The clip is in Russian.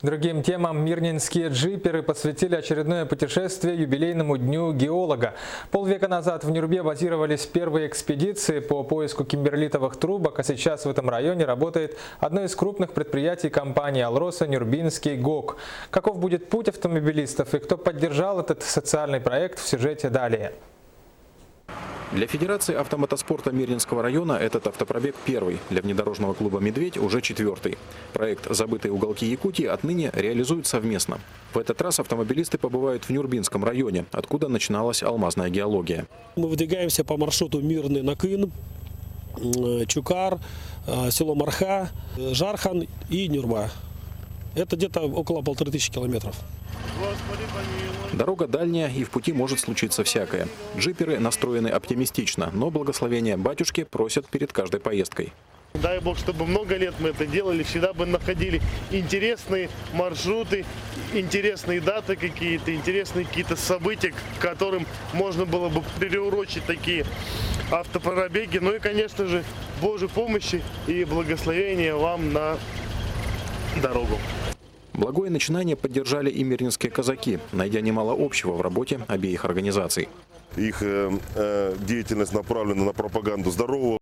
Другим темам мирнинские джиперы посвятили очередное путешествие юбилейному дню геолога. Полвека назад в Нюрбе базировались первые экспедиции по поиску кимберлитовых трубок, а сейчас в этом районе работает одно из крупных предприятий компании «Алроса» Нюрбинский ГОК. Каков будет путь автомобилистов и кто поддержал этот социальный проект, в сюжете далее. Для Федерации автомотоспорта Мирнинского района этот автопробег первый, для внедорожного клуба «Медведь» уже четвертый. Проект «Забытые уголки Якутии» отныне реализуют совместно. В этот раз автомобилисты побывают в Нюрбинском районе, откуда начиналась алмазная геология. Мы выдвигаемся по маршруту Мирный Накын, Чукар, село Марха, Жархан и Нюрба. Это где-то около 1500 километров. Дорога дальняя, и в пути может случиться всякое. Джиперы настроены оптимистично, но благословения батюшки просят перед каждой поездкой. Дай Бог, чтобы много лет мы это делали, всегда бы находили интересные маршруты, интересные даты какие-то, интересные какие-то события, к которым можно было бы приурочить такие автопробеги. Ну и, конечно же, Божьей помощи и благословения вам на дорогу. Благое начинание поддержали и мирнинские казаки, найдя немало общего в работе обеих организаций. Их деятельность направлена на пропаганду здорового